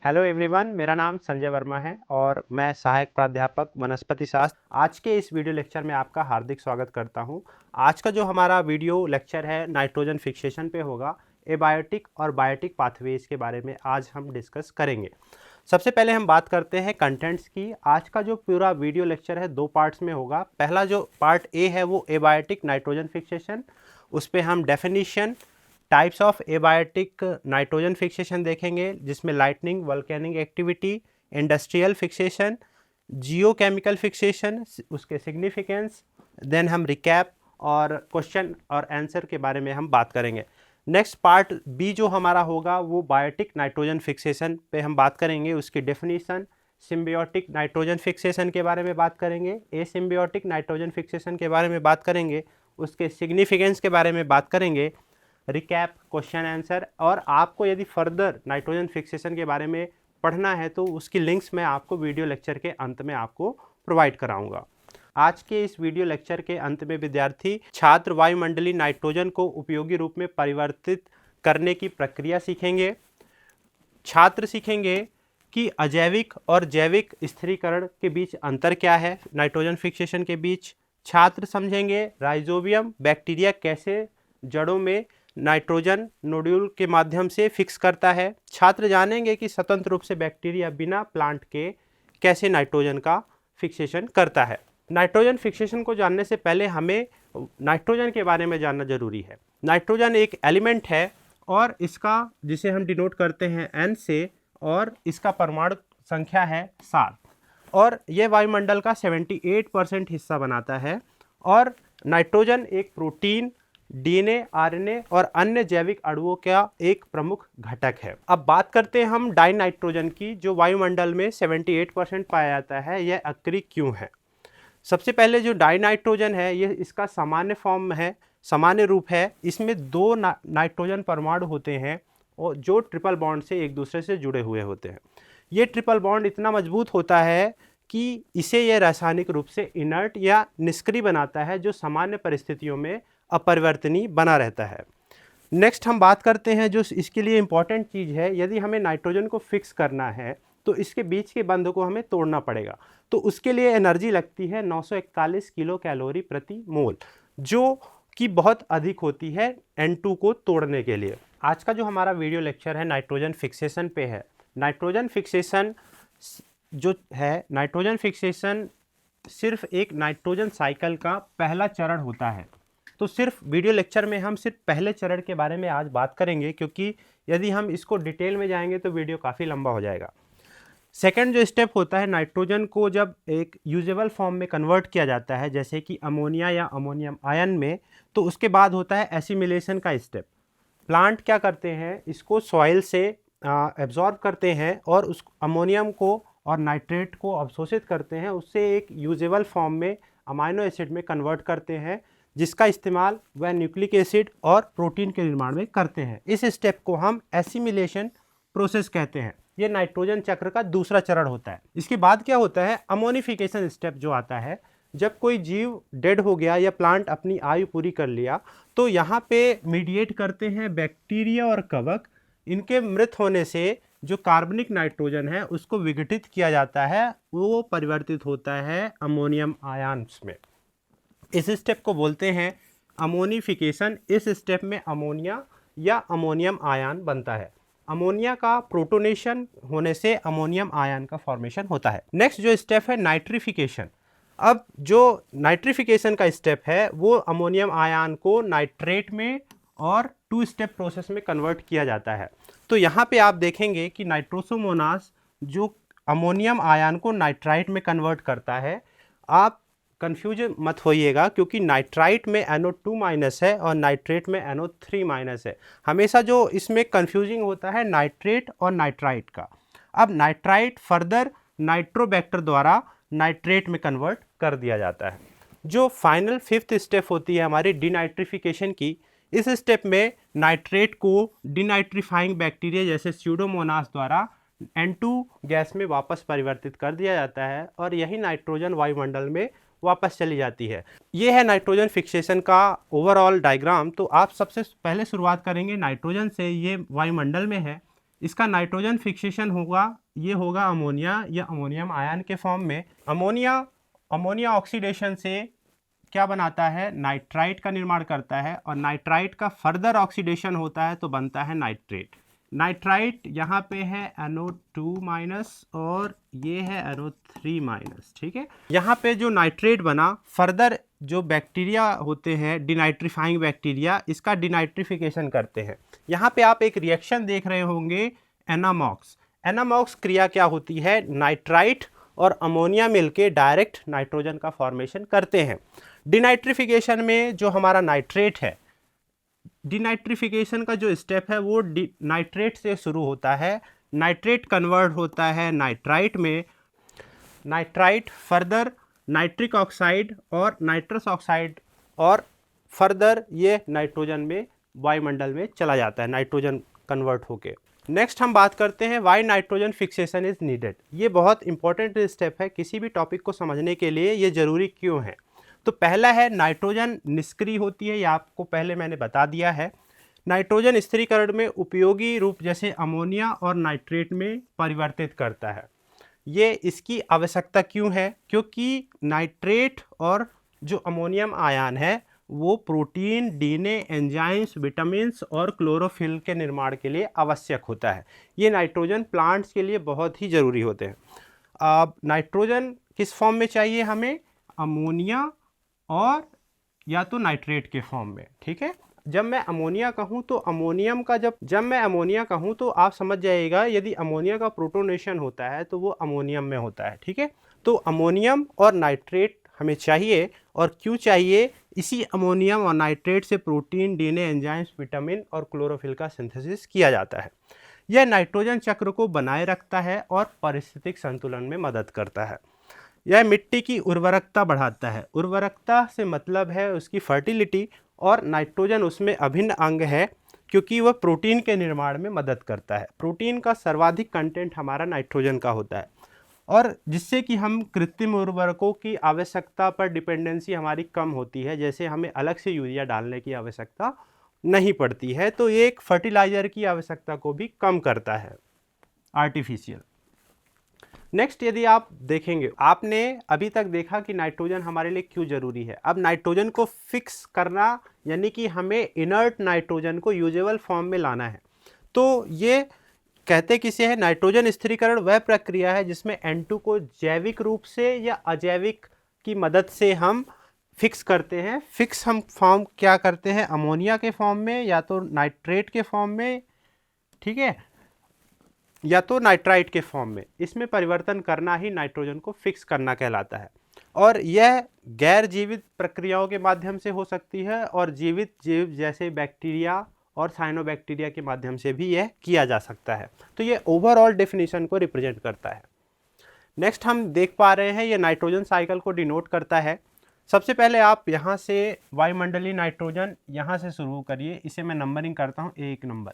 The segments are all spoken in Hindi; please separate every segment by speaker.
Speaker 1: हेलो एवरीवन, मेरा नाम संजय वर्मा है और मैं सहायक प्राध्यापक वनस्पति शास्त्र। आज के इस वीडियो लेक्चर में आपका हार्दिक स्वागत करता हूं। आज का जो हमारा वीडियो लेक्चर है नाइट्रोजन फिक्सेशन पे होगा। एबायोटिक और बायोटिक पाथवेज के बारे में आज हम डिस्कस करेंगे। सबसे पहले हम बात करते हैं कंटेंट्स की। आज का जो पूरा वीडियो लेक्चर है 2 पार्ट्स में होगा। पहला जो पार्ट ए है वो एबायोटिक नाइट्रोजन फिक्सेशन, उस पर हम definition, types of abiotic nitrogen fixation देखेंगे, जिसमें lightning, volcanic activity, industrial fixation, geochemical fixation, उसके सिग्निफिकेंस, देन हम रिकैप और क्वेश्चन और आंसर के बारे में हम बात करेंगे। नेक्स्ट पार्ट बी जो हमारा होगा वो बायोटिक नाइट्रोजन फिक्सेशन पे हम बात करेंगे, उसकी डेफिनीशन, सिम्बियोटिक नाइट्रोजन फिक्सेशन के बारे में बात करेंगे, एसिम्बियोटिक नाइट्रोजन फिक्सेशन के बारे में बात करेंगे, उसके सिग्निफिकेंस के बारे में बात करेंगे, रिकैप, क्वेश्चन आंसर। और आपको यदि फर्दर नाइट्रोजन फिक्सेशन के बारे में पढ़ना है तो उसकी लिंक्स मैं आपको वीडियो लेक्चर के अंत में आपको प्रोवाइड कराऊंगा। आज के इस वीडियो लेक्चर के अंत में विद्यार्थी छात्र वायुमंडलीय नाइट्रोजन को उपयोगी रूप में परिवर्तित करने की प्रक्रिया सीखेंगे। छात्र सीखेंगे कि अजैविक और जैविक स्थिरीकरण के बीच अंतर क्या है नाइट्रोजन फिक्सेशन के बीच। छात्र समझेंगे राइजोबियम बैक्टीरिया कैसे जड़ों में नाइट्रोजन नोड्यूल के माध्यम से फिक्स करता है। छात्र जानेंगे कि स्वतंत्र रूप से बैक्टीरिया बिना प्लांट के कैसे नाइट्रोजन का फिक्सेशन करता है। नाइट्रोजन फिक्सेशन को जानने से पहले हमें नाइट्रोजन के बारे में जानना जरूरी है। नाइट्रोजन एक एलिमेंट है और इसका, जिसे हम डिनोट करते हैं N से, और इसका परमाणु संख्या है 7 और यह वायुमंडल का 78% हिस्सा बनाता है। और नाइट्रोजन एक प्रोटीन, डीएनए, आरएनए और अन्य जैविक अणुओं का एक प्रमुख घटक है। अब बात करते हैं हम डाई नाइट्रोजन की, जो वायुमंडल में 78% पाया जाता है। यह अक्रिय क्यों है? सबसे पहले जो डाई नाइट्रोजन है, ये इसका सामान्य फॉर्म है, सामान्य रूप है। इसमें 2 नाइट्रोजन परमाणु होते हैं और जो ट्रिपल बॉन्ड से एक दूसरे से जुड़े हुए होते हैं। ये ट्रिपल बॉन्ड इतना मजबूत होता है कि इसे यह रासायनिक रूप से इनर्ट या निष्क्रिय बनाता है, जो सामान्य परिस्थितियों में अपरिवर्तनीय बना रहता है। नेक्स्ट हम बात करते हैं जो इसके लिए इम्पॉर्टेंट चीज़ है। यदि हमें नाइट्रोजन को फिक्स करना है तो इसके बीच के बंध को हमें तोड़ना पड़ेगा, तो उसके लिए एनर्जी लगती है 941 किलो कैलोरी प्रति मोल, जो कि बहुत अधिक होती है N2 को तोड़ने के लिए। आज का जो हमारा वीडियो लेक्चर है नाइट्रोजन फिक्सेशन पे है। नाइट्रोजन फिक्सेशन जो है, नाइट्रोजन फिक्सेशन सिर्फ एक नाइट्रोजन साइकिल का पहला चरण होता है। तो सिर्फ वीडियो लेक्चर में हम सिर्फ पहले चरण के बारे में आज बात करेंगे, क्योंकि यदि हम इसको डिटेल में जाएंगे तो वीडियो काफ़ी लंबा हो जाएगा। सेकंड जो स्टेप होता है, नाइट्रोजन को जब एक यूजेबल फॉर्म में कन्वर्ट किया जाता है, जैसे कि अमोनिया या अमोनियम आयन में, तो उसके बाद होता है एसिमिलेशन का स्टेप। प्लांट क्या करते हैं, इसको सॉइल से एब्जॉर्ब करते हैं और उस अमोनियम को और नाइट्रेट को अवशोषित करते हैं, उससे एक यूजेबल फॉर्म में अमाइनो एसिड में कन्वर्ट करते हैं, जिसका इस्तेमाल वह न्यूक्लिक एसिड और प्रोटीन के निर्माण में करते हैं। इस स्टेप को हम एसिमिलेशन प्रोसेस कहते हैं। ये नाइट्रोजन चक्र का दूसरा चरण होता है। इसके बाद क्या होता है, अमोनिफिकेशन स्टेप जो आता है। जब कोई जीव डेड हो गया या प्लांट अपनी आयु पूरी कर लिया, तो यहाँ पे मीडिएट करते हैं बैक्टीरिया और कवक। इनके मृत होने से जो कार्बनिक नाइट्रोजन है उसको विघटित किया जाता है, वो परिवर्तित होता है अमोनियम आयन्स में। इस स्टेप को बोलते हैं अमोनिफिकेशन। इस स्टेप में अमोनिया या अमोनियम आयन बनता है। अमोनिया का प्रोटोनेशन होने से अमोनियम आयन का फॉर्मेशन होता है। नेक्स्ट जो स्टेप है नाइट्रिफिकेशन। अब जो नाइट्रिफिकेशन का स्टेप है वो अमोनियम आयन को नाइट्रेट में और 2 स्टेप प्रोसेस में कन्वर्ट किया जाता है। तो यहाँ पे आप देखेंगे कि नाइट्रोसोमोनास जो अमोनियम आयन को नाइट्राइट में कन्वर्ट करता है। आप कंफ्यूज मत होइएगा, क्योंकि नाइट्राइट में NO2- है और नाइट्रेट में NO3- है। हमेशा जो इसमें कंफ्यूजिंग होता है नाइट्रेट और नाइट्राइट का। अब नाइट्राइट फर्दर नाइट्रोबैक्टर द्वारा नाइट्रेट में कन्वर्ट कर दिया जाता है। जो फाइनल 5th स्टेप होती है हमारी डिनाइट्रिफिकेशन की, इस स्टेप में नाइट्रेट को डिनाइट्रीफाइंग बैक्टीरिया जैसे स्यूडोमोनास द्वारा N2 गैस में वापस परिवर्तित कर दिया जाता है और यही नाइट्रोजन वायुमंडल में वापस चली जाती है। ये है नाइट्रोजन फिक्सेशन का ओवरऑल डायग्राम। तो आप सबसे पहले शुरुआत करेंगे नाइट्रोजन से। ये वायुमंडल में है, इसका नाइट्रोजन फिक्सेशन होगा, ये होगा अमोनिया या अमोनियम आयन के फॉर्म में। अमोनिया ऑक्सीडेशन से क्या बनाता है, नाइट्राइट का निर्माण करता है, और नाइट्राइट का फर्दर ऑक्सीडेशन होता है तो बनता है नाइट्रेट। नाइट्राइट यहाँ पे है NO2- और ये है NO3-, ठीक है। यहाँ पे जो नाइट्रेट बना, फर्दर जो बैक्टीरिया होते हैं डिनाइट्रीफाइंग बैक्टीरिया, इसका डिनाइट्रिफिकेशन करते हैं। यहाँ पे आप एक रिएक्शन देख रहे होंगे, एनामॉक्स। एनामॉक्स क्रिया क्या होती है, नाइट्राइट और अमोनिया मिलके डायरेक्ट नाइट्रोजन का फॉर्मेशन करते हैं। डिनाइट्रिफिकेशन में जो हमारा नाइट्रेट है, डिनाइट्रिफिकेशन का जो स्टेप है वो नाइट्रेट से शुरू होता है। नाइट्रेट कन्वर्ट होता है नाइट्राइट में, नाइट्राइट फर्दर नाइट्रिक ऑक्साइड और नाइट्रस ऑक्साइड, और फर्दर ये नाइट्रोजन में वायुमंडल में चला जाता है, नाइट्रोजन कन्वर्ट होके। नेक्स्ट हम बात करते हैं why nitrogen fixation is needed. ये बहुत इंपॉर्टेंट स्टेप है, किसी भी टॉपिक को समझने के लिए ये जरूरी क्यों है। तो पहला है नाइट्रोजन निष्क्रिय होती है, ये आपको पहले मैंने बता दिया है। नाइट्रोजन स्थिरीकरण में उपयोगी रूप जैसे अमोनिया और नाइट्रेट में परिवर्तित करता है। ये इसकी आवश्यकता क्यों है, क्योंकि नाइट्रेट और जो अमोनियम आयन है वो प्रोटीन, डीएनए, एंजाइम्स, विटामिन्स और क्लोरोफिल के निर्माण के लिए आवश्यक होता है। ये नाइट्रोजन प्लांट्स के लिए बहुत ही ज़रूरी होते हैं। अब नाइट्रोजन किस फॉर्म में चाहिए हमें, अमोनिया और या तो नाइट्रेट के फॉर्म में, ठीक है। जब मैं अमोनिया कहूँ तो अमोनियम का जब मैं अमोनिया कहूँ तो आप समझ जाइएगा, यदि अमोनिया का प्रोटोनेशन होता है तो वो अमोनियम में होता है, ठीक है। तो अमोनियम और नाइट्रेट हमें चाहिए, और क्यों चाहिए, इसी अमोनियम और नाइट्रेट से प्रोटीन, डीएनए, एंजाइम्स, विटामिन और क्लोरोफिल का सिंथेसिस किया जाता है। यह नाइट्रोजन चक्र को बनाए रखता है और पारिस्थितिक संतुलन में मदद करता है। यह मिट्टी की उर्वरकता बढ़ाता है। उर्वरकता से मतलब है उसकी फर्टिलिटी, और नाइट्रोजन उसमें अभिन्न अंग है क्योंकि वह प्रोटीन के निर्माण में मदद करता है। प्रोटीन का सर्वाधिक कंटेंट हमारा नाइट्रोजन का होता है, और जिससे कि हम कृत्रिम उर्वरकों की आवश्यकता पर डिपेंडेंसी हमारी कम होती है, जैसे हमें अलग से यूरिया डालने की आवश्यकता नहीं पड़ती है। तो ये एक फर्टिलाइज़र की आवश्यकता को भी कम करता है, आर्टिफिशियल। नेक्स्ट, यदि आप देखेंगे, आपने अभी तक देखा कि नाइट्रोजन हमारे लिए क्यों ज़रूरी है। अब नाइट्रोजन को फिक्स करना, यानी कि हमें इनर्ट नाइट्रोजन को यूजेबल फॉर्म में लाना है। तो ये कहते किसे है, नाइट्रोजन स्थिरीकरण वह प्रक्रिया है जिसमें N2 को जैविक रूप से या अजैविक की मदद से हम फिक्स करते हैं। फिक्स हम फॉर्म क्या करते हैं, अमोनिया के फॉर्म में या तो नाइट्रेट के फॉर्म में, ठीक है, या तो नाइट्राइट के फॉर्म में। इसमें परिवर्तन करना ही नाइट्रोजन को फिक्स करना कहलाता है, और यह गैर जीवित प्रक्रियाओं के माध्यम से हो सकती है, और जीवित जीव जैसे बैक्टीरिया और साइनोबैक्टीरिया के माध्यम से भी यह किया जा सकता है। तो ये ओवरऑल डेफिनेशन को रिप्रेजेंट करता है। नेक्स्ट हम देख पा रहे हैं, ये नाइट्रोजन साइकिल को डिनोट करता है। सबसे पहले आप यहाँ से वायुमंडलीय नाइट्रोजन यहाँ से शुरू करिए, इसे मैं नंबरिंग करता हूँ 1 नंबर।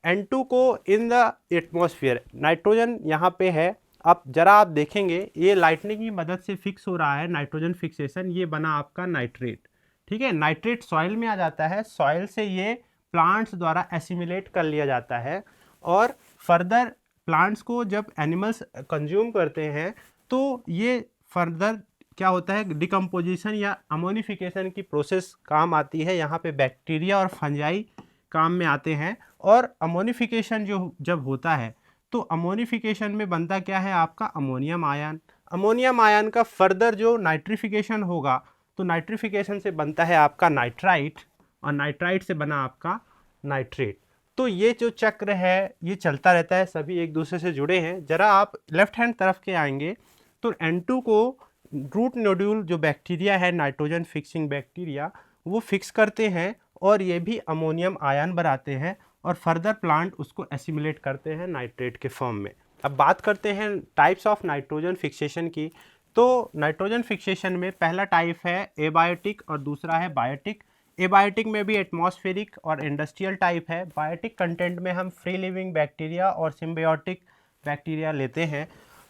Speaker 1: N2 को इन द एटमॉस्फेयर, नाइट्रोजन यहाँ पे है। अब जरा आप देखेंगे, ये लाइटनिंग की मदद से फिक्स हो रहा है नाइट्रोजन फिक्सेशन, ये बना आपका नाइट्रेट, ठीक है। नाइट्रेट सॉइल में आ जाता है, सॉइल से ये प्लांट्स द्वारा एसिमिलेट कर लिया जाता है, और फर्दर प्लांट्स को जब एनिमल्स कंज्यूम करते हैं तो ये फर्दर क्या होता है, डिकम्पोजिशन या अमोनिफिकेशन की प्रोसेस काम आती है। यहाँ पे बैक्टीरिया और फंजाई काम में आते हैं, और अमोनिफिकेशन जो जब होता है तो अमोनिफिकेशन में बनता क्या है आपका अमोनियम आयन। अमोनियम आयन का फर्दर जो नाइट्रिफिकेशन होगा तो नाइट्रिफिकेशन से बनता है आपका नाइट्राइट, और नाइट्राइट से बना आपका नाइट्रेट। तो ये जो चक्र है ये चलता रहता है, सभी एक दूसरे से जुड़े हैं। जरा आप लेफ्ट हैंड तरफ के आएंगे तो N2 को रूट नोड्यूल जो बैक्टीरिया है, नाइट्रोजन फिक्सिंग बैक्टीरिया, वो फिक्स करते हैं, और ये भी अमोनियम आयन बनाते हैं, और फर्दर प्लांट उसको एसिमिलेट करते हैं नाइट्रेट के फॉर्म में। अब बात करते हैं टाइप्स ऑफ नाइट्रोजन फिक्सेशन की। तो नाइट्रोजन फिक्सेशन में पहला टाइप है एबायोटिक और दूसरा है बायोटिक। एबायोटिक में भी एटमॉस्फेरिक और इंडस्ट्रियल टाइप है। बायोटिक कंटेंट में हम फ्री लिविंग बैक्टीरिया और सिम्बायोटिक बैक्टीरिया लेते हैं।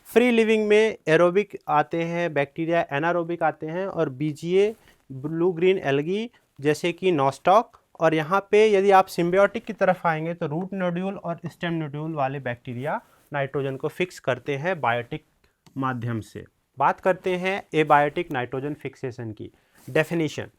Speaker 1: फ्री लिविंग में एरोबिक आते हैं बैक्टीरिया, एनारोबिक आते हैं, और बीजीए, ब्लू ग्रीन एल्गी जैसे कि नॉस्टॉक और यहाँ पे यदि आप सिम्बियोटिक की तरफ आएंगे तो रूट नोड्यूल और स्टेम नोड्यूल वाले बैक्टीरिया नाइट्रोजन को फिक्स करते हैं बायोटिक माध्यम से। बात करते हैं एबायोटिक नाइट्रोजन फिक्सेशन की। डेफिनेशन: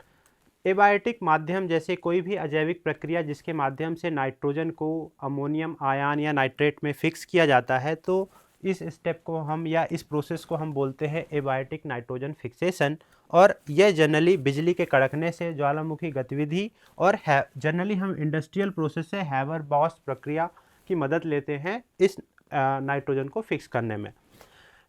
Speaker 1: एबायोटिक माध्यम जैसे कोई भी अजैविक प्रक्रिया जिसके माध्यम से नाइट्रोजन को अमोनियम आयन या नाइट्रेट में फिक्स किया जाता है, तो इस स्टेप को हम या इस प्रोसेस को हम बोलते हैं एबायोटिक नाइट्रोजन फिक्सेशन। और यह जनरली बिजली के कड़कने से, ज्वालामुखी गतिविधि और जनरली हम इंडस्ट्रियल प्रोसेस से हैबर-बॉश प्रक्रिया की मदद लेते हैं इस नाइट्रोजन को फिक्स करने में।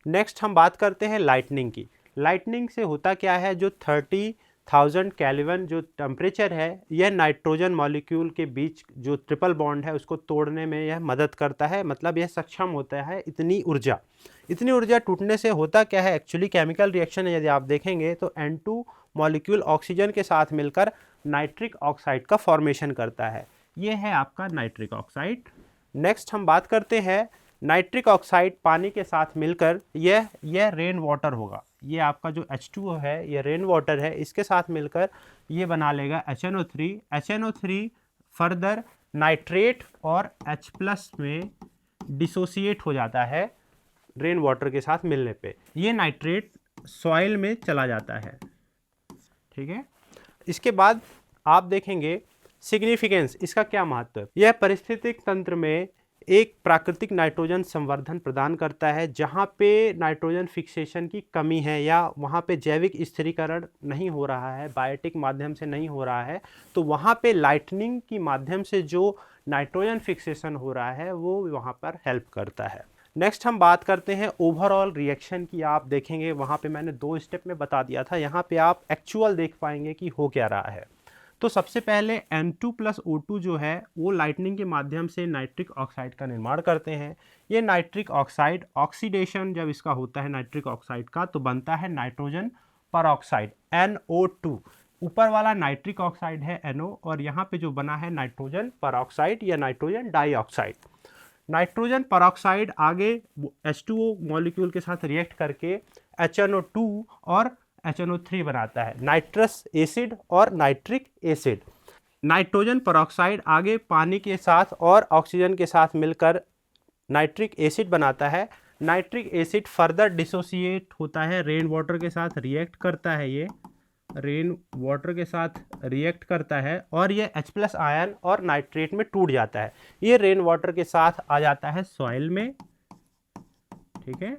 Speaker 1: नेक्स्ट हम बात करते हैं लाइटनिंग की। लाइटनिंग से होता क्या है, जो 30,000 केल्विन जो टेम्परेचर है, यह नाइट्रोजन मॉलिक्यूल के बीच जो ट्रिपल बॉन्ड है उसको तोड़ने में यह मदद करता है। मतलब यह सक्षम होता है इतनी ऊर्जा टूटने से होता क्या है, एक्चुअली केमिकल रिएक्शन है। यदि आप देखेंगे तो N2 मॉलिक्यूल ऑक्सीजन के साथ मिलकर नाइट्रिक ऑक्साइड का फॉर्मेशन करता है। यह है आपका नाइट्रिक ऑक्साइड। नेक्स्ट हम बात करते हैं नाइट्रिक ऑक्साइड पानी के साथ मिलकर यह रेन वाटर होगा। ये आपका जो H2O है, ये रेन वाटर है, इसके साथ मिलकर ये बना लेगा HNO3। HNO3 फर्दर नाइट्रेट और H+ में डिसोसिएट हो जाता है रेन वाटर के साथ मिलने पे। ये नाइट्रेट सॉइल में चला जाता है। ठीक है, इसके बाद आप देखेंगे सिग्निफिकेंस, इसका क्या महत्व है। यह पारिस्थितिक तंत्र में एक प्राकृतिक नाइट्रोजन संवर्धन प्रदान करता है। जहाँ पे नाइट्रोजन फिक्सेशन की कमी है या वहाँ पे जैविक स्थिरीकरण नहीं हो रहा है, बायोटिक माध्यम से नहीं हो रहा है, तो वहाँ पे लाइटनिंग की माध्यम से जो नाइट्रोजन फिक्सेशन हो रहा है वो वहाँ पर हेल्प करता है। नेक्स्ट हम बात करते हैं ओवरऑल रिएक्शन की। आप देखेंगे वहाँ पे मैंने 2 स्टेप में बता दिया था, यहाँ पे आप एक्चुअल देख पाएंगे कि हो क्या रहा है। तो सबसे पहले N2+O2 जो है वो लाइटनिंग के माध्यम से नाइट्रिक ऑक्साइड का निर्माण करते हैं। ये नाइट्रिक ऑक्साइड ऑक्सीडेशन जब इसका होता है नाइट्रिक ऑक्साइड का, तो बनता है नाइट्रोजन परऑक्साइड NO2। ऊपर वाला नाइट्रिक ऑक्साइड है NO और यहाँ पे जो बना है नाइट्रोजन परऑक्साइड या नाइट्रोजन डाइऑक्साइड। नाइट्रोजन परऑक्साइड आगे H2O मॉलिक्यूल के साथ रिएक्ट करके HNO2 और HNO3 बनाता है, नाइट्रस एसिड और नाइट्रिक एसिड। नाइट्रोजन परऑक्साइड आगे पानी के साथ और ऑक्सीजन के साथ मिलकर नाइट्रिक एसिड बनाता है। नाइट्रिक एसिड फर्दर डिसोसिएट होता है, रेन वाटर के साथ रिएक्ट करता है, ये रेन वाटर के साथ रिएक्ट करता है और ये H+ आयन और नाइट्रेट में टूट जाता है। ये रेन वाटर के साथ आ जाता है सॉइल में। ठीक है,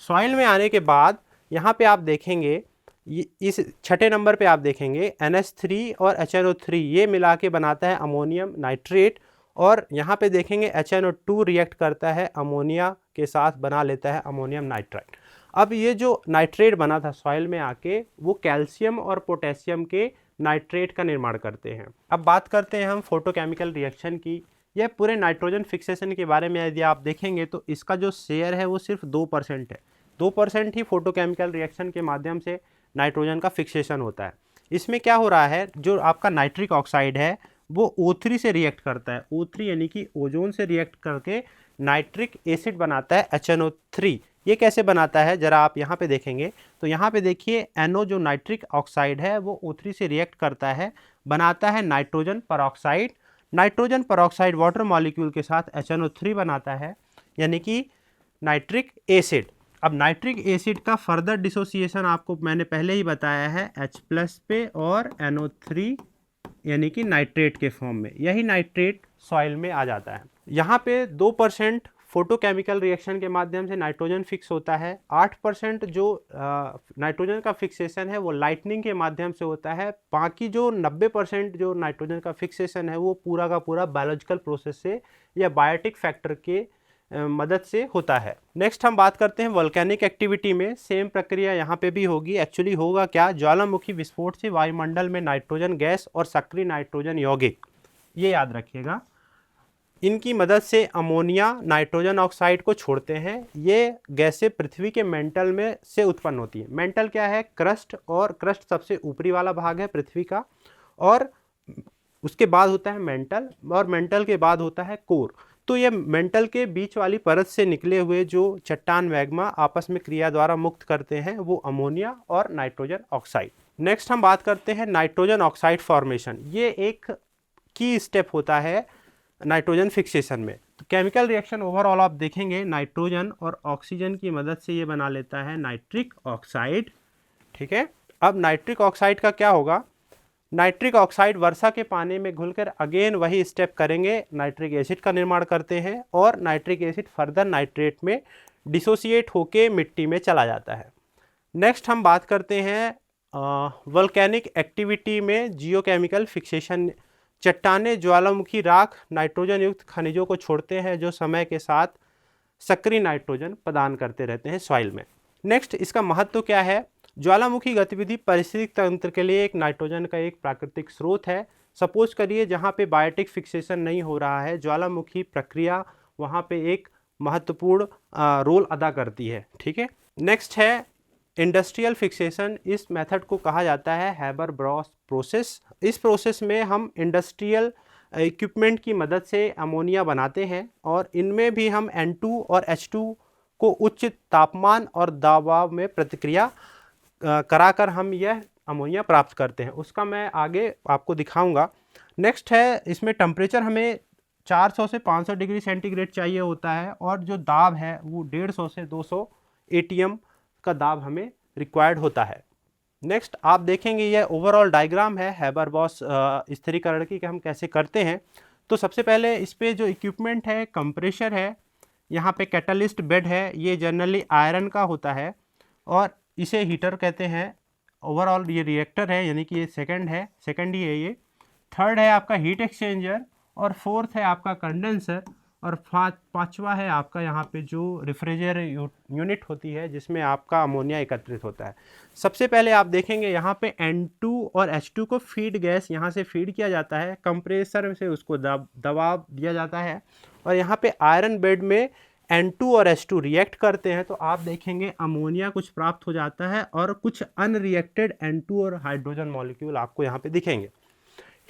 Speaker 1: सॉइल में आने के बाद यहाँ पे आप देखेंगे इस छठे नंबर पे आप देखेंगे NH3 और HNO3 ये मिला के बनाता है अमोनियम नाइट्रेट। और यहाँ पे देखेंगे HNO2 रिएक्ट करता है अमोनिया के साथ, बना लेता है अमोनियम नाइट्राइट। अब ये जो नाइट्रेट बना था सॉइल में आके, वो कैल्शियम और पोटेशियम के नाइट्रेट का निर्माण करते हैं। अब बात करते हैं हम फोटोकेमिकल रिएक्शन की। यह पूरे नाइट्रोजन फिक्सेशन के बारे में यदि आप देखेंगे तो इसका जो शेयर है वो सिर्फ 2% है। 2% ही फोटोकेमिकल रिएक्शन के माध्यम से नाइट्रोजन का फिक्सेशन होता है। इसमें क्या हो रहा है, जो आपका नाइट्रिक ऑक्साइड है वो O3 से रिएक्ट करता है। O3 यानी कि ओजोन से रिएक्ट करके नाइट्रिक एसिड बनाता है HNO3। ये कैसे बनाता है जरा आप यहाँ पे देखेंगे तो यहाँ पे देखिए NO जो नाइट्रिक ऑक्साइड है वो O3 से रिएक्ट करता है, बनाता है nitrogen peroxide. Nitrogen peroxide water molecule के साथ HNO3 बनाता है, यानी कि नाइट्रिक एसिड। अब नाइट्रिक एसिड का फर्दर डिसोसिएशन आपको मैंने पहले ही बताया है H+ पे और NO3 यानी कि नाइट्रेट के फॉर्म में। यही नाइट्रेट सॉइल में आ जाता है। यहाँ पे 2% फोटोकेमिकल रिएक्शन के माध्यम से नाइट्रोजन फिक्स होता है। 8% जो नाइट्रोजन का फिक्सेशन है वो लाइटनिंग के माध्यम से होता है। बाकी जो 90% जो नाइट्रोजन का फिक्सेशन है वो पूरा का पूरा बायोलॉजिकल प्रोसेस से या बायोटिक फैक्टर के मदद से होता है। नेक्स्ट हम बात करते हैं वोल्केनिक एक्टिविटी में। सेम प्रक्रिया यहाँ पे भी होगी। एक्चुअली होगा क्या, ज्वालामुखी विस्फोट से वायुमंडल में नाइट्रोजन गैस और सक्रिय नाइट्रोजन यौगिक, ये याद रखिएगा, इनकी मदद से अमोनिया नाइट्रोजन ऑक्साइड को छोड़ते हैं। ये गैसें पृथ्वी के मेंटल में से उत्पन्न होती है। मेंटल क्या है, क्रस्ट, और क्रस्ट सबसे ऊपरी वाला भाग है पृथ्वी का, और उसके बाद होता है मेंटल, और मेंटल के बाद होता है कोर। तो ये मेंटल के बीच वाली परत से निकले हुए जो चट्टान मैग्मा आपस में क्रिया द्वारा मुक्त करते हैं वो अमोनिया और नाइट्रोजन ऑक्साइड। नेक्स्ट हम बात करते हैं नाइट्रोजन ऑक्साइड फॉर्मेशन। ये एक की स्टेप होता है नाइट्रोजन फिक्सेशन में। तो केमिकल रिएक्शन ओवरऑल आप देखेंगे नाइट्रोजन और ऑक्सीजन की मदद से ये बना लेता है नाइट्रिक ऑक्साइड। ठीक है, अब नाइट्रिक ऑक्साइड का क्या होगा, नाइट्रिक ऑक्साइड वर्षा के पानी में घुलकर अगेन वही स्टेप करेंगे, नाइट्रिक एसिड का निर्माण करते हैं और नाइट्रिक एसिड फर्दर नाइट्रेट में डिसोसिएट होके मिट्टी में चला जाता है। नेक्स्ट हम बात करते हैं वोल्केनिक एक्टिविटी में जियोकेमिकल फिक्सेशन। चट्टाने ज्वालामुखी राख नाइट्रोजन युक्त खनिजों को छोड़ते हैं जो समय के साथ सक्रिय नाइट्रोजन प्रदान करते रहते हैं सॉइल में। नेक्स्ट इसका महत्व क्या है, ज्वालामुखी गतिविधि पारिस्थितिक तंत्र के लिए एक नाइट्रोजन का एक प्राकृतिक स्रोत है। सपोज करिए जहाँ पे बायोटिक फिक्सेशन नहीं हो रहा है, ज्वालामुखी प्रक्रिया वहाँ पे एक महत्वपूर्ण रोल अदा करती है। ठीक है, नेक्स्ट है इंडस्ट्रियल फिक्सेशन। इस मेथड को कहा जाता है हैबर-बॉस प्रोसेस। इस प्रोसेस में हम इंडस्ट्रियल इक्विपमेंट की मदद से अमोनिया बनाते हैं और इनमें भी हम N2 और H2 को उच्च तापमान और दबाव में प्रतिक्रिया कराकर हम यह अमोनिया प्राप्त करते हैं। उसका मैं आगे आपको दिखाऊंगा। नेक्स्ट है, इसमें टेम्परेचर हमें 400 से 500 डिग्री सेंटीग्रेड चाहिए होता है और जो दाब है वो 150 से 200 ATM का दाब हमें रिक्वायर्ड होता है। नेक्स्ट आप देखेंगे यह ओवरऑल डायग्राम है हैबर-बॉस स्थिरीकरण की कि हम कैसे करते हैं। तो सबसे पहले इस पे जो इक्विपमेंट है, कंप्रेशर है, यहाँ पे कैटलिस्ट बेड है, ये जनरली आयरन का होता है और इसे हीटर कहते हैं। ओवरऑल ये रिएक्टर है, यानी कि ये सेकंड ही है ये। थर्ड है आपका हीट एक्सचेंजर और फोर्थ है आपका कंडेंसर और पांचवा है आपका यहाँ पे जो रेफ्रिजरेटर यूनिट होती है जिसमें आपका अमोनिया एकत्रित होता है। सबसे पहले आप देखेंगे यहाँ पे N2 और H2 को फीड गैस यहाँ से फीड किया जाता है, कंप्रेसर से उसको दबाव दिया जाता है और यहाँ पे आयरन बेड में N2 और H2 रिएक्ट करते हैं। तो आप देखेंगे अमोनिया कुछ प्राप्त हो जाता है और कुछ अनरिएक्टेड N2 और हाइड्रोजन मॉलिक्यूल आपको यहाँ पे दिखेंगे।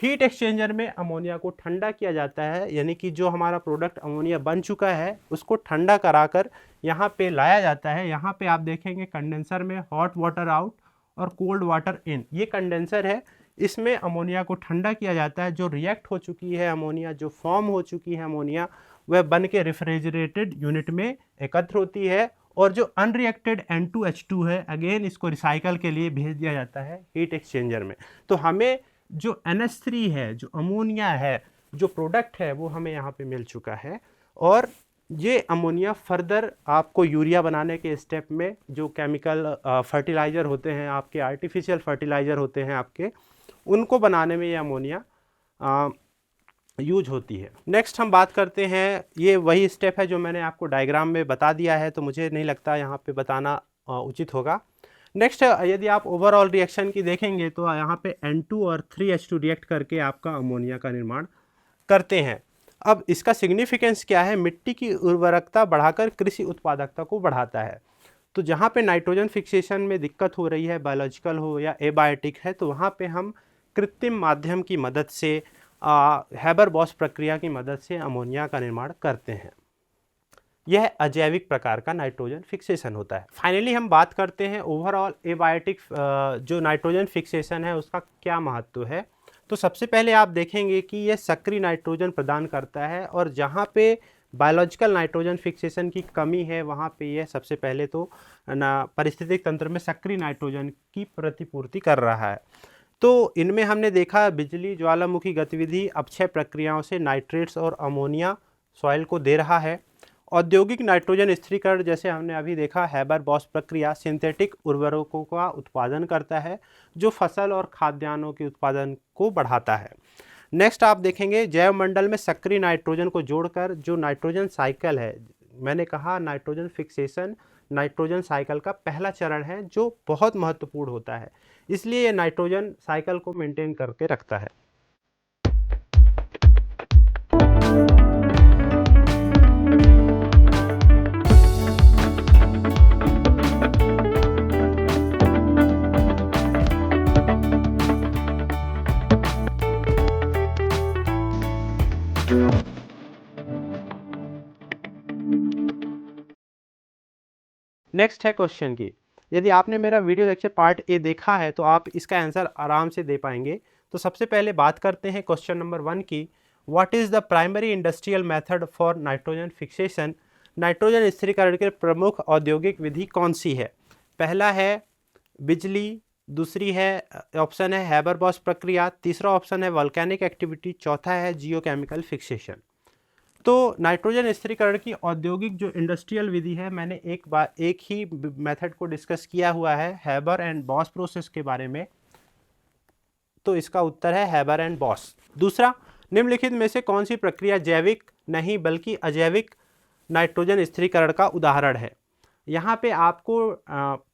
Speaker 1: हीट एक्सचेंजर में अमोनिया को ठंडा किया जाता है, यानी कि जो हमारा प्रोडक्ट अमोनिया बन चुका है उसको ठंडा कराकर यहाँ पे लाया जाता है। यहाँ पे आप देखेंगे कंडेंसर में हॉट वाटर आउट और कोल्ड वाटर इन, ये कंडेंसर है, इसमें अमोनिया को ठंडा किया जाता है। जो रिएक्ट हो चुकी है अमोनिया, जो फॉर्म हो चुकी है अमोनिया, वह बन के रेफ्रिजरेटेड यूनिट में एकत्र होती है और जो अनरिएक्टेड N2H2 है अगेन इसको रिसाइकल के लिए भेज दिया जाता है हीट एक्सचेंजर में। तो हमें जो NH3 है, जो अमोनिया है, जो प्रोडक्ट है वो हमें यहाँ पे मिल चुका है और ये अमोनिया फर्दर आपको यूरिया बनाने के स्टेप में जो केमिकल फर्टिलाइज़र होते हैं आपके, आर्टिफिशियल फर्टिलाइज़र होते हैं आपके, उनको बनाने में ये अमोनिया यूज होती है। नेक्स्ट हम बात करते हैं, ये वही स्टेप है जो मैंने आपको डायग्राम में बता दिया है, तो मुझे नहीं लगता यहाँ पे बताना उचित होगा। नेक्स्ट यदि आप ओवरऑल रिएक्शन की देखेंगे तो यहाँ पे N2 और 3H2 रिएक्ट करके आपका अमोनिया का निर्माण करते हैं। अब इसका सिग्निफिकेंस क्या है, मिट्टी की उर्वरकता बढ़ाकर कृषि उत्पादकता को बढ़ाता है। तो जहाँ पे नाइट्रोजन फिक्सेशन में दिक्कत हो रही है, बायोलॉजिकल हो या एबायोटिक है, तो वहाँ पे हम कृत्रिम माध्यम की मदद से हैबर-बॉस प्रक्रिया की मदद से अमोनिया का निर्माण करते हैं। यह अजैविक प्रकार का नाइट्रोजन फिक्सेशन होता है। फाइनली हम बात करते हैं ओवरऑल एबायोटिक जो नाइट्रोजन फिक्सेशन है उसका क्या महत्व है। तो सबसे पहले आप देखेंगे कि यह सक्रिय नाइट्रोजन प्रदान करता है और जहाँ पे बायोलॉजिकल नाइट्रोजन फिक्सेशन की कमी है वहाँ पे यह सबसे पहले तो पारिस्थितिक तंत्र में सक्रिय नाइट्रोजन की प्रतिपूर्ति कर रहा है। तो इनमें हमने देखा बिजली ज्वालामुखी गतिविधि अपक्षय प्रक्रियाओं से नाइट्रेट्स और अमोनिया सॉइल को दे रहा है। औद्योगिक नाइट्रोजन स्थिरीकरण जैसे हमने अभी देखा, हैबर-बॉस प्रक्रिया सिंथेटिक उर्वरकों का उत्पादन करता है जो फसल और खाद्यान्नों के उत्पादन को बढ़ाता है। नेक्स्ट आप देखेंगे जैव मंडल में सक्रिय नाइट्रोजन को जोड़कर जो नाइट्रोजन साइकिल है, मैंने कहा नाइट्रोजन फिक्सेशन नाइट्रोजन साइकिल का पहला चरण है जो बहुत महत्वपूर्ण होता है, इसलिए ये नाइट्रोजन साइकिल को मेंटेन करके रखता है। नेक्स्ट है क्वेश्चन की। यदि आपने मेरा वीडियो लेक्चर पार्ट ए देखा है तो आप इसका आंसर आराम से दे पाएंगे। तो सबसे पहले बात करते हैं क्वेश्चन नंबर 1 की, what is the primary industrial method for nitrogen fixation. Nitrogen स्थिरीकरण के प्रमुख औद्योगिक विधि कौन सी है? पहला है बिजली, दूसरी है ऑप्शन है हैबर-बॉश प्रक्रिया, तीसरा ऑप्शन है वोल्केनिक एक्टिविटी, चौथा है जियोकेमिकल फिक्सेशन। तो नाइट्रोजन स्थिरीकरण की औद्योगिक जो इंडस्ट्रियल विधि है, मैंने एक ही मेथड को डिस्कस किया हुआ है, हैबर एंड बॉश प्रोसेस के बारे में। तो इसका उत्तर है हैबर एंड बॉश। दूसरा, निम्नलिखित में से कौन सी प्रक्रिया जैविक नहीं बल्कि अजैविक नाइट्रोजन स्थिरीकरण का उदाहरण है? यहाँ पे आपको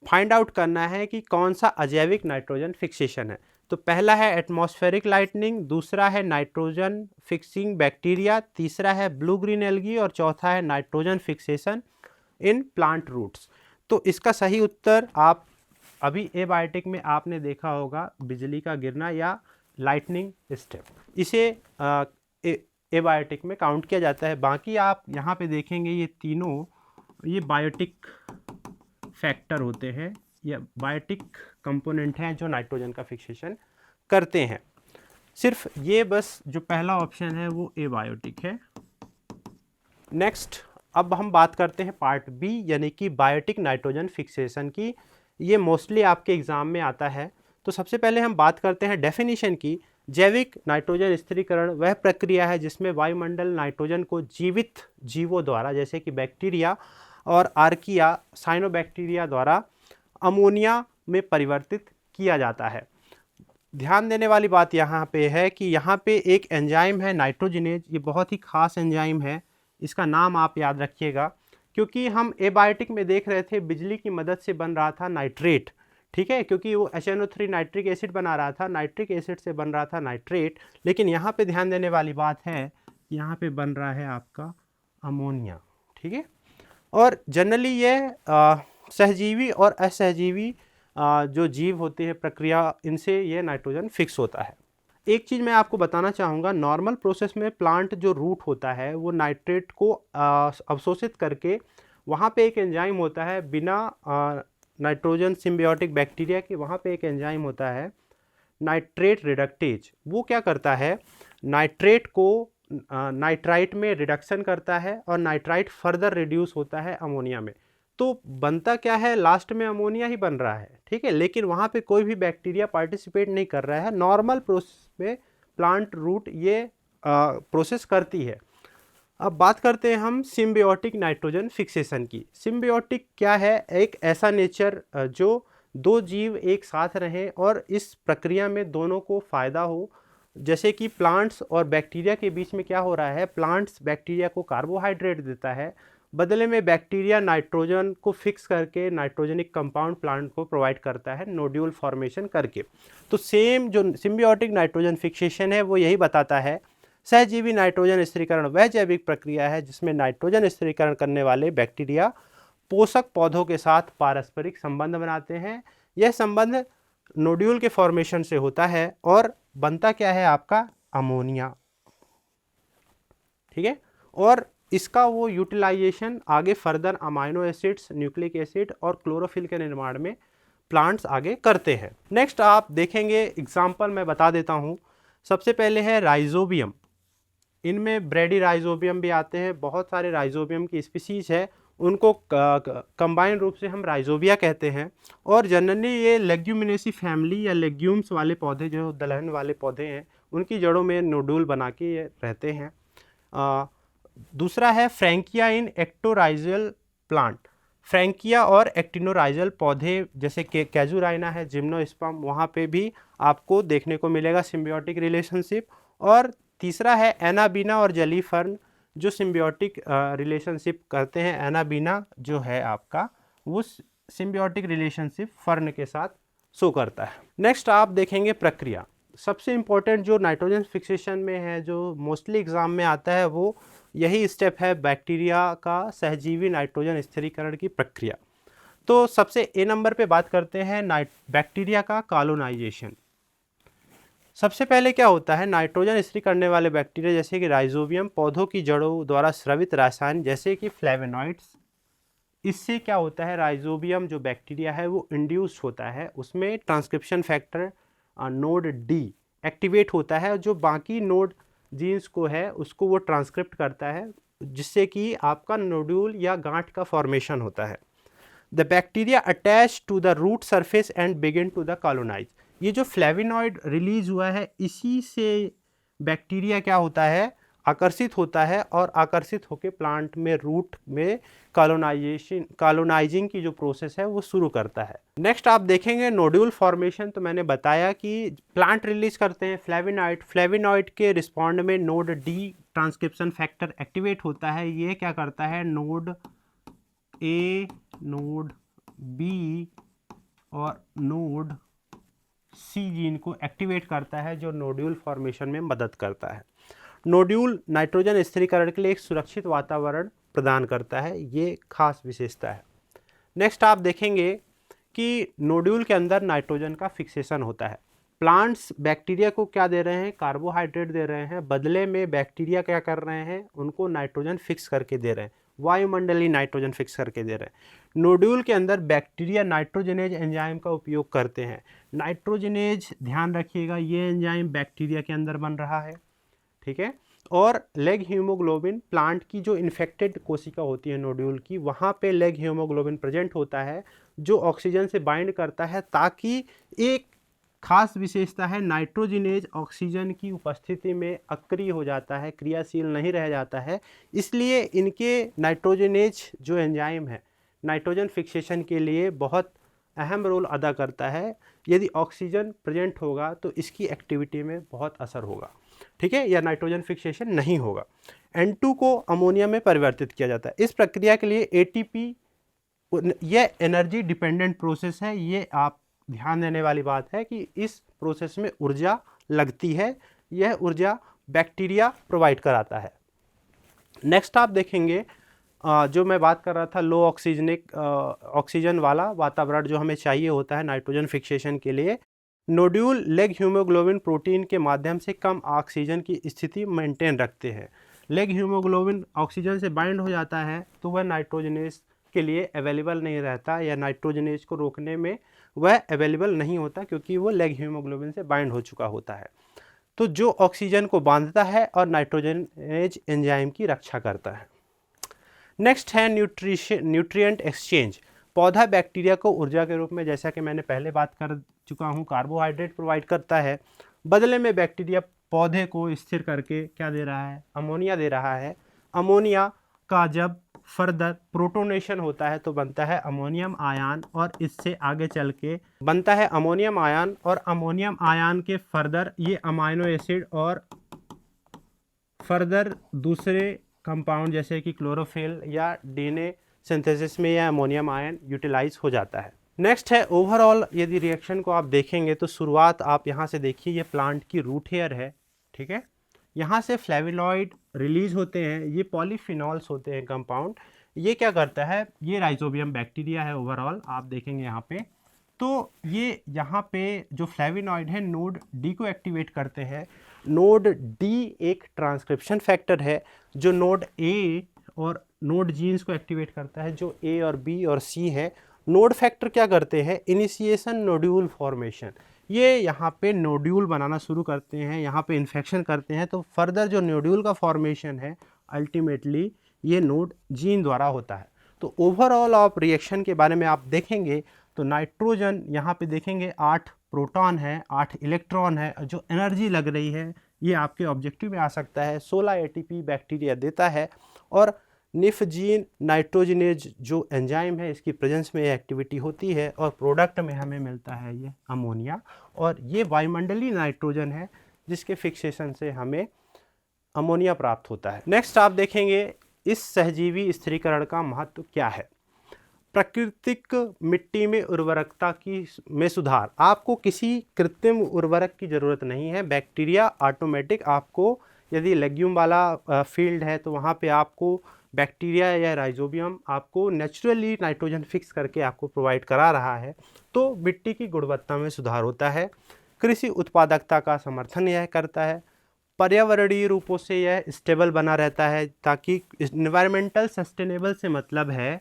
Speaker 1: फाइंड आउट करना है कि कौन सा अजैविक नाइट्रोजन फिक्सेशन है। तो पहला है एटमॉस्फेरिक लाइटनिंग, दूसरा है नाइट्रोजन फिक्सिंग बैक्टीरिया, तीसरा है ब्लू ग्रीन एल्गी और चौथा है nitrogen fixation in plant roots. तो इसका सही उत्तर आप अभी एबायोटिक में आपने देखा होगा, बिजली का गिरना या लाइटनिंग स्टेप, इसे एबायोटिक में काउंट किया जाता है। बाकी आप यहाँ पे देखेंगे ये तीनों ये बायोटिक फैक्टर होते हैं या बायोटिक कंपोनेंट हैं जो नाइट्रोजन का फिक्सेशन करते हैं। सिर्फ ये बस जो पहला ऑप्शन है वो एबायोटिक है। नेक्स्ट, अब हम बात करते हैं पार्ट बी यानी कि बायोटिक नाइट्रोजन फिक्सेशन की। ये मोस्टली आपके एग्जाम में आता है। तो सबसे पहले हम बात करते हैं डेफिनेशन की। जैविक नाइट्रोजन स्थिरीकरण वह प्रक्रिया है जिसमें वायुमंडल नाइट्रोजन को जीवित जीवों द्वारा जैसे कि बैक्टीरिया और आर्किया साइनोबैक्टीरिया द्वारा अमोनिया में परिवर्तित किया जाता है। ध्यान देने वाली बात यहाँ पे है कि यहाँ पे एक एंजाइम है नाइट्रोजिनेज, ये बहुत ही खास एंजाइम है, इसका नाम आप याद रखिएगा। क्योंकि हम एबायोटिक में देख रहे थे बिजली की मदद से बन रहा था नाइट्रेट, ठीक है, क्योंकि वो HNO3 नाइट्रिक एसिड बना रहा था, नाइट्रिक एसिड से बन रहा था नाइट्रेट। लेकिन यहाँ पे ध्यान देने वाली बात है, यहाँ पे बन रहा है आपका अमोनिया, ठीक है। और जनरली ये सहजीवी और असहजीवी जो जीव होते हैं प्रक्रिया, इनसे ये नाइट्रोजन फिक्स होता है। एक चीज़ मैं आपको बताना चाहूँगा, नॉर्मल प्रोसेस में प्लांट जो रूट होता है वो नाइट्रेट को अवशोषित करके वहाँ पे एक एंजाइम होता है, बिना नाइट्रोजन सिम्बियोटिक बैक्टीरिया के वहाँ पे एक एंजाइम होता है नाइट्रेट रिडक्टेज। वो क्या करता है, नाइट्रेट को नाइट्राइट में रिडक्शन करता है और नाइट्राइट फर्दर रिड्यूस होता है अमोनिया में। तो बनता क्या है, लास्ट में अमोनिया ही बन रहा है, ठीक है, लेकिन वहाँ पे कोई भी बैक्टीरिया पार्टिसिपेट नहीं कर रहा है। नॉर्मल प्रोसेस में प्लांट रूट ये प्रोसेस करती है। अब बात करते हैं हम सिम्बियोटिक नाइट्रोजन फिक्सेशन की। सिम्बियोटिक क्या है, एक ऐसा नेचर जो दो जीव एक साथ रहें और इस प्रक्रिया में दोनों को फ़ायदा हो। जैसे कि प्लांट्स और बैक्टीरिया के बीच में क्या हो रहा है, प्लांट्स बैक्टीरिया को कार्बोहाइड्रेट देता है, बदले में बैक्टीरिया नाइट्रोजन को फिक्स करके नाइट्रोजनिक कंपाउंड प्लांट को प्रोवाइड करता है नोड्यूल फॉर्मेशन करके। तो सेम जो सिम्बियोटिक नाइट्रोजन फिक्सेशन है वो यही बताता है। सहजीवी नाइट्रोजन स्थिरीकरण वह जैविक प्रक्रिया है जिसमें नाइट्रोजन स्थिरीकरण करने वाले बैक्टीरिया पोषक पौधों के साथ पारस्परिक संबंध बनाते हैं। यह संबंध नोड्यूल के फॉर्मेशन से होता है और बनता क्या है आपका अमोनिया, ठीक है। और इसका वो यूटिलाइजेशन आगे further amino acids, nucleic acid और क्लोरोफिल के निर्माण में प्लांट्स आगे करते हैं। नेक्स्ट आप देखेंगे एग्जाम्पल मैं बता देता हूँ। सबसे पहले है राइजोबियम, इनमें ब्रेडी राइजोबियम भी आते हैं, बहुत सारे राइजोबियम की स्पीसीज है, उनको कंबाइन रूप से हम राइजोबिया कहते हैं। और जनरली ये लेग्यूमिनेसी फैमिली या लेग्यूम्स वाले पौधे जो दलहन वाले पौधे हैं उनकी जड़ों में नोडूल बना के ये रहते हैं। दूसरा है फ्रैंकिया इन एक्टोराइजल प्लांट। फ्रैंकिया और एक्टिनोराइजल पौधे जैसे कि कैजुराइना है, जिम्नोस्पर्म, वहाँ पे भी आपको देखने को मिलेगा सिम्बियोटिक रिलेशनशिप। और तीसरा है एनाबीना और जली फर्न जो सिम्बियोटिक रिलेशनशिप करते हैं। एनाबीना जो है आपका वो सिम्बियोटिक रिलेशनशिप फर्न के साथ शो करता है। नेक्स्ट आप देखेंगे प्रक्रिया। सबसे इम्पोर्टेंट जो नाइट्रोजन फिक्सेशन में है, जो मोस्टली एग्जाम में आता है, वो यही स्टेप है बैक्टीरिया का सहजीवी नाइट्रोजन स्थिरीकरण की प्रक्रिया। तो सबसे ए नंबर पे बात करते हैं बैक्टीरिया का कॉलोनाइजेशन। सबसे पहले क्या होता है, नाइट्रोजन स्थिर करने वाले बैक्टीरिया जैसे कि राइजोबियम पौधों की जड़ों द्वारा स्रावित रसायन जैसे कि फ्लेवोनॉइड्स, इससे क्या होता है, राइजोबियम जो बैक्टीरिया है वो इंड्यूस्ड होता है, उसमें transcription factor node D activate होता है, जो बाकी नोड जीन्स को है उसको वो ट्रांसक्रिप्ट करता है, जिससे कि आपका नोड्यूल या गांठ का फॉर्मेशन होता है। The bacteria attach to the root surface and begin to the colonise. ये जो फ्लेविनॉइड रिलीज हुआ है, इसी से बैक्टीरिया क्या होता है, आकर्षित होता है, और आकर्षित होकर प्लांट में रूट में कॉलोनाइजिंग की जो प्रोसेस है वो शुरू करता है। नेक्स्ट आप देखेंगे नोड्यूल फॉर्मेशन। तो मैंने बताया कि प्लांट रिलीज करते हैं फ्लेविनॉइड, फ्लेविनॉइड के रिस्पॉन्ड में node D transcription factor activate होता है। ये क्या करता है, नोड ए, नोड बी और नोड सी जीन को एक्टिवेट करता है, जो नोड्यूल फॉर्मेशन में मदद करता है। नोड्यूल नाइट्रोजन स्थिरीकरण के लिए एक सुरक्षित वातावरण प्रदान करता है, ये खास विशेषता है। नेक्स्ट आप देखेंगे कि नोड्यूल के अंदर नाइट्रोजन का फिक्सेशन होता है। प्लांट्स बैक्टीरिया को क्या दे रहे हैं, कार्बोहाइड्रेट दे रहे हैं, बदले में बैक्टीरिया क्या कर रहे हैं, उनको नाइट्रोजन फिक्स करके दे रहे हैं, वायुमंडलीय नाइट्रोजन फिक्स करके दे रहे हैं। नोड्यूल के अंदर बैक्टीरिया नाइट्रोजनेज एंजाइम का उपयोग करते हैं। नाइट्रोजनेज, ध्यान रखिएगा, ये एंजाइम बैक्टीरिया के अंदर बन रहा है, ठीक है। और लेग हीमोग्लोबिन, प्लांट की जो इन्फेक्टेड कोशिका होती है नोड्यूल की, वहाँ पे लेग हीमोग्लोबिन प्रेजेंट होता है, जो ऑक्सीजन से बाइंड करता है, ताकि एक खास विशेषता है, नाइट्रोजनेज ऑक्सीजन की उपस्थिति में अक्रिय हो जाता है, क्रियाशील नहीं रह जाता है। इसलिए इनके नाइट्रोजनेज जो एंजाइम है नाइट्रोजन फिक्सेशन के लिए बहुत अहम रोल अदा करता है। यदि ऑक्सीजन प्रेजेंट होगा तो इसकी एक्टिविटी में बहुत असर होगा, ठीक है, या नाइट्रोजन फिक्सेशन नहीं होगा। N2 को अमोनिया में परिवर्तित किया जाता है। इस प्रक्रिया के लिए ATP, यह एनर्जी डिपेंडेंट प्रोसेस है। ये आप ध्यान देने वाली बात है कि इस प्रोसेस में ऊर्जा लगती है, यह ऊर्जा बैक्टीरिया प्रोवाइड कराता है। नेक्स्ट आप देखेंगे जो मैं बात कर रहा था, लो ऑक्सीजनिक ऑक्सीजन वाला वातावरण जो हमें चाहिए होता है नाइट्रोजन फिक्सेशन के लिए। नोड्यूल लेग हीमोग्लोबिन प्रोटीन के माध्यम से कम ऑक्सीजन की स्थिति मेंटेन रखते हैं। लेग हीमोग्लोबिन ऑक्सीजन से बाइंड हो जाता है तो वह नाइट्रोजनेज के लिए अवेलेबल नहीं रहता, या नाइट्रोजनेज को रोकने में वह अवेलेबल नहीं होता, क्योंकि वो लेग हीमोग्लोबिन से बाइंड हो चुका होता है। तो जो ऑक्सीजन को बांधता है और नाइट्रोजनेज एंजाइम की रक्षा करता है। नेक्स्ट है न्यूट्रिएंट एक्सचेंज। पौधा बैक्टीरिया को ऊर्जा के रूप में, जैसा कि मैंने पहले बात कर चुका हूँ, कार्बोहाइड्रेट प्रोवाइड करता है। बदले में बैक्टीरिया पौधे को स्थिर करके क्या दे रहा है, अमोनिया दे रहा है। अमोनिया का जब फर्दर प्रोटोनेशन होता है तो बनता है अमोनियम आयन, और इससे आगे चल के बनता है अमोनियम आयन, और अमोनियम आयन के फर्दर ये अमाइनो एसिड और फर्दर दूसरे कंपाउंड जैसे कि क्लोरोफिल या डीएनए सिंथेसिस में यह अमोनियम आयन यूटिलाइज हो जाता है। नेक्स्ट है ओवरऑल। यदि रिएक्शन को आप देखेंगे तो शुरुआत आप यहाँ से देखिए, ये प्लांट की रूट हेयर है, ठीक है। यहाँ से फ्लेविनॉइड रिलीज होते हैं, ये पॉलीफिनॉल्स होते हैं कंपाउंड। ये क्या करता है, ये राइजोबियम बैक्टीरिया है ओवरऑल, आप देखेंगे यहाँ पे। तो ये यहाँ पे जो फ्लेविनॉइड है नोड डी को एक्टिवेट करते हैं। नोड डी एक ट्रांसक्रिप्शन फैक्टर है जो नोड ए और नोड जीन्स को एक्टिवेट करता है, जो ए और बी और सी है। नोड फैक्टर क्या करते हैं, इनिशिएशन नोड्यूल फॉर्मेशन, ये यहाँ पे नोड्यूल बनाना शुरू करते हैं, यहाँ पे इन्फेक्शन करते हैं, तो फर्दर जो नोड्यूल का फॉर्मेशन है अल्टीमेटली ये नोड जीन द्वारा होता है। तो ओवरऑल आप रिएक्शन के बारे में आप देखेंगे तो नाइट्रोजन यहाँ पे देखेंगे 8 प्रोटॉन है, 8 इलेक्ट्रॉन है, जो एनर्जी लग रही है ये आपके ऑब्जेक्टिव में आ सकता है। 16 ATP बैक्टीरिया देता है, और निफजीन नाइट्रोजनेज जो एंजाइम है इसकी प्रेजेंस में ये एक्टिविटी होती है, और प्रोडक्ट में हमें मिलता है ये अमोनिया, और ये वायुमंडलीय नाइट्रोजन है जिसके फिक्सेशन से हमें अमोनिया प्राप्त होता है। नेक्स्ट आप देखेंगे इस सहजीवी स्थिरीकरण का महत्व क्या है। प्राकृतिक मिट्टी में उर्वरकता में सुधार। आपको किसी कृत्रिम उर्वरक की ज़रूरत नहीं है। बैक्टीरिया ऑटोमेटिक आपको, यदि लेग्यूम वाला फील्ड है तो वहाँ पे आपको बैक्टीरिया या राइजोबियम आपको नेचुरली नाइट्रोजन फिक्स करके आपको प्रोवाइड करा रहा है, तो मिट्टी की गुणवत्ता में सुधार होता है। कृषि उत्पादकता का समर्थन यह करता है। पर्यावरणीय रूपों से यह स्टेबल बना रहता है, ताकि इन्वायरमेंटल सस्टेनेबल से मतलब है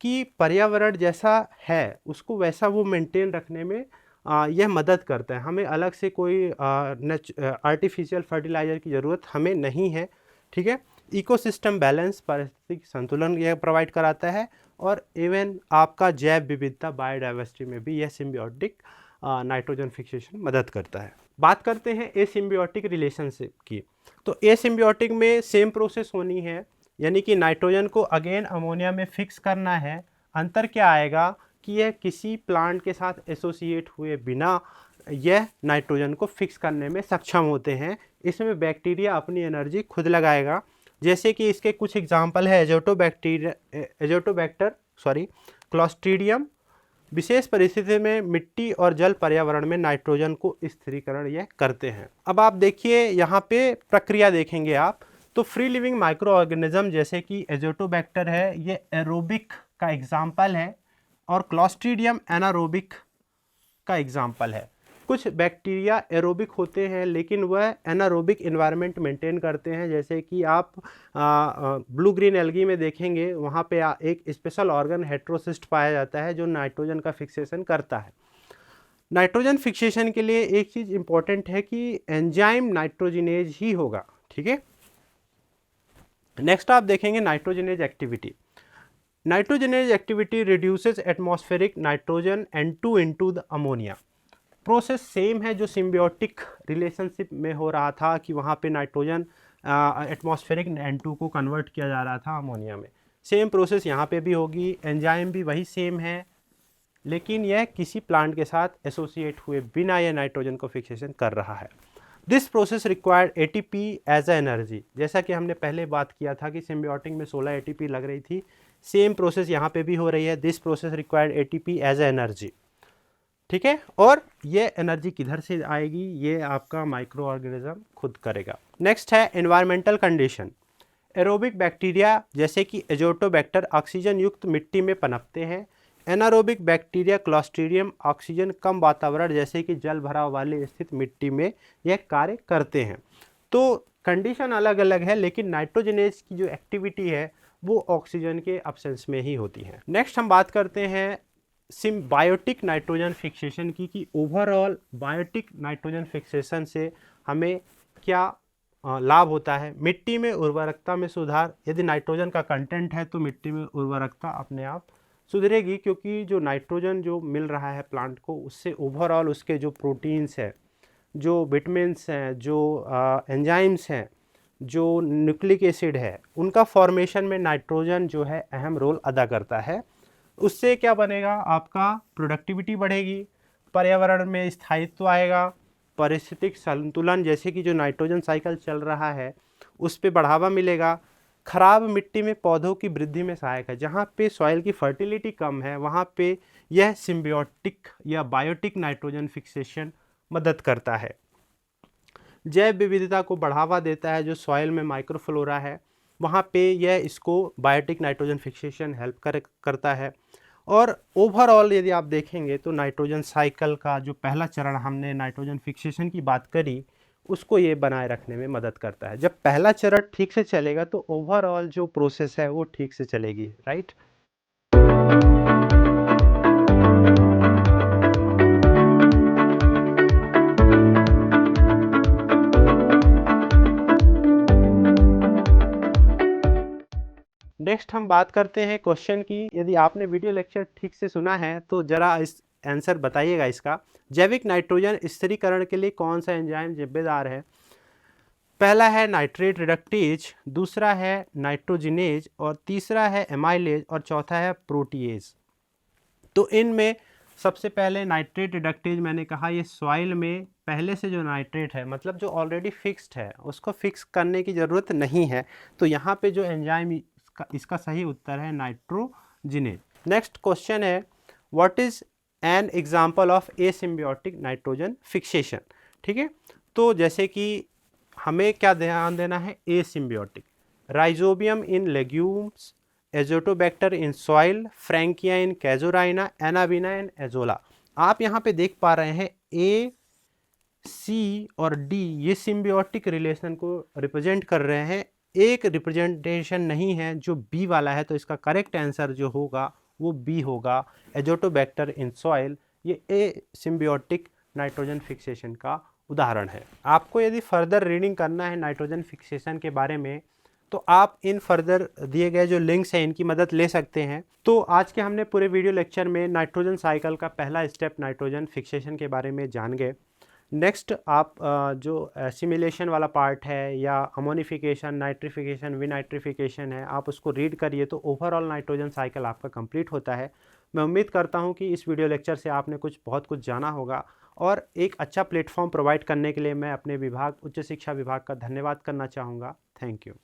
Speaker 1: कि पर्यावरण जैसा है उसको वैसा वो मेंटेन रखने में यह मदद करता है। हमें अलग से कोई आर्टिफिशियल फर्टिलाइज़र की ज़रूरत हमें नहीं है, ठीक है। इकोसिस्टम बैलेंस, पारिस्थितिक संतुलन यह प्रोवाइड कराता है, और इवन आपका जैव विविधता, बायोडाइवर्सिटी में भी यह सिम्बियोटिक नाइट्रोजन फिक्सेशन मदद करता है। बात करते हैं एसिम्बियोटिक रिलेशनशिप की। तो एसिम्बियोटिक में सेम प्रोसेस होनी है, यानी कि नाइट्रोजन को अगेन अमोनिया में फिक्स करना है। अंतर क्या आएगा कि यह किसी प्लांट के साथ एसोसिएट हुए बिना यह नाइट्रोजन को फिक्स करने में सक्षम होते हैं। इसमें बैक्टीरिया अपनी एनर्जी खुद लगाएगा, जैसे कि इसके कुछ एग्जाम्पल है एजोटोबैक्टर क्लोस्ट्रीडियम। विशेष परिस्थिति में मिट्टी और जल पर्यावरण में नाइट्रोजन को स्थिरीकरण यह करते हैं। अब आप देखिए यहाँ पे प्रक्रिया देखेंगे आप, तो फ्री लिविंग माइक्रो ऑर्गेनिज्म जैसे कि एजोटोबैक्टर है, ये एरोबिक का एग्जाम्पल है, और क्लोस्ट्रीडियम एनारोबिक का एग्जाम्पल है। कुछ बैक्टीरिया एरोबिक होते हैं लेकिन वह एनारोबिक इन्वायरमेंट मेंटेन करते हैं, जैसे कि आप ब्लू ग्रीन एल्गी में देखेंगे, वहाँ पे एक स्पेशल ऑर्गन हेट्रोसिस्ट पाया जाता है जो नाइट्रोजन का फिक्सेशन करता है। नाइट्रोजन फिक्सेशन के लिए एक चीज़ इंपॉर्टेंट है कि एंजाइम नाइट्रोजिनेज ही होगा, ठीक है। नेक्स्ट आप देखेंगे nitrogenase activity. Nitrogenase activity reduces atmospheric nitrogen N2 into the ammonia. Process same है जो सिम्बियोटिक रिलेशनशिप में हो रहा था, कि वहाँ पे नाइट्रोजन एटमॉस्फेरिक N2 को कन्वर्ट किया जा रहा था अमोनिया में। सेम प्रोसेस यहाँ पे भी होगी, एंजाइम भी वही सेम है, लेकिन यह किसी प्लांट के साथ एसोसिएट हुए बिना यह नाइट्रोजन को फिक्सेशन कर रहा है। This process required ATP as a energy. जैसा कि हमने पहले बात किया था कि सिम्बियोटिक में 16 ATP लग रही थी, सेम प्रोसेस यहाँ पे भी हो रही है। This process required ATP as a energy, ठीक है। और ये एनर्जी किधर से आएगी, ये आपका माइक्रो ऑर्गेनिज्म खुद करेगा। नेक्स्ट है एनवायरमेंटल कंडीशन। एरोबिक बैक्टीरिया जैसे कि एजोटोबैक्टर ऑक्सीजन युक्त मिट्टी में पनपते हैं। एनारोबिक बैक्टीरिया क्लोस्ट्रीडियम ऑक्सीजन कम वातावरण जैसे कि जल भराव वाले स्थित मिट्टी में यह कार्य करते हैं। तो कंडीशन अलग अलग है, लेकिन नाइट्रोजनेज की जो एक्टिविटी है वो ऑक्सीजन के अब्सेंस में ही होती है। नेक्स्ट हम बात करते हैं सिम्बायोटिक नाइट्रोजन फिक्सेशन की, कि ओवरऑल बायोटिक नाइट्रोजन फिक्सेशन से हमें क्या लाभ होता है। मिट्टी में उर्वरकता में सुधार। यदि नाइट्रोजन का कंटेंट है तो मिट्टी में उर्वरकता अपने आप सुधरेगी, क्योंकि जो नाइट्रोजन जो मिल रहा है प्लांट को, उससे ओवरऑल उसके जो प्रोटीन्स हैं, जो विटामिन्स हैं, जो एंजाइम्स हैं, जो न्यूक्लिक एसिड है, उनका फॉर्मेशन में नाइट्रोजन जो है अहम रोल अदा करता है। उससे क्या बनेगा, आपका प्रोडक्टिविटी बढ़ेगी, पर्यावरण में स्थायित्व आएगा, पारिस्थितिक संतुलन जैसे कि जो नाइट्रोजन साइकिल चल रहा है उस पे बढ़ावा मिलेगा। खराब मिट्टी में पौधों की वृद्धि में सहायक है। जहाँ पे सॉइल की फर्टिलिटी कम है वहाँ पे यह सिम्बियोटिक या बायोटिक नाइट्रोजन फिक्सेशन मदद करता है। जैव विविधता को बढ़ावा देता है। जो सॉइल में माइक्रोफ्लोरा है वहाँ पे यह इसको बायोटिक नाइट्रोजन फिक्सेशन हेल्प करता है। और ओवरऑल यदि आप देखेंगे तो नाइट्रोजन साइकिल का जो पहला चरण हमने नाइट्रोजन फिक्सेशन की बात करी, उसको ये बनाए रखने में मदद करता है। जब पहला चरण ठीक से चलेगा तो ओवरऑल जो प्रोसेस है वो ठीक से चलेगी, राइट। नेक्स्ट हम बात करते हैं क्वेश्चन की। यदि आपने वीडियो लेक्चर ठीक से सुना है तो जरा इस आंसर बताइएगा इसका। जैविक नाइट्रोजन स्थिरीकरण के लिए कौन सा एंजाइम जिम्मेदार है? पहला है नाइट्रेट रिडक्टेज, दूसरा है नाइट्रोजिनेज, और तीसरा है एमाइलेज, और चौथा है प्रोटीएज। तो इनमें सबसे पहले नाइट्रेट रिडक्टेज, मैंने कहा ये सॉइल में पहले से जो नाइट्रेट है, मतलब जो ऑलरेडी फिक्स्ड है, उसको फिक्स करने की ज़रूरत नहीं है। तो यहाँ पे जो एंजाइम, इसका सही उत्तर है नाइट्रोजिनेज। नेक्स्ट क्वेश्चन है what is an example of asymbiotic nitrogen fixation. ठीक है, तो जैसे कि हमें क्या ध्यान देना है, asymbiotic, rhizobium in legumes, azotobacter in soil, frankia in casuarina, anabaena in azolla. आप यहाँ पे देख पा रहे हैं ए, सी और डी ये सिम्बियोटिक रिलेशन को रिप्रेजेंट कर रहे हैं। एक रिप्रेजेंटेशन नहीं है जो बी वाला है, तो इसका करेक्ट आंसर जो होगा वो बी होगा, एजोटोबैक्टर इन सॉइल ये ए सिम्बियोटिक नाइट्रोजन फिक्सेशन का उदाहरण है। आपको यदि फर्दर रीडिंग करना है नाइट्रोजन फिक्सेशन के बारे में तो आप इन फर्दर दिए गए जो लिंक्स हैं इनकी मदद ले सकते हैं। तो आज के हमने पूरे वीडियो लेक्चर में नाइट्रोजन साइकिल का पहला स्टेप नाइट्रोजन फिक्सेशन के बारे में जान गए। नेक्स्ट आप जो एसिमिलेशन वाला पार्ट है या अमोनिफिकेशन, नाइट्रिफिकेशन, विनाइट्रिफिकेशन है, आप उसको रीड करिए तो ओवरऑल नाइट्रोजन साइकिल आपका कंप्लीट होता है। मैं उम्मीद करता हूं कि इस वीडियो लेक्चर से आपने बहुत कुछ जाना होगा और एक अच्छा प्लेटफॉर्म प्रोवाइड करने के लिए मैं अपने विभाग, उच्च शिक्षा विभाग का धन्यवाद करना चाहूँगा। Thank you.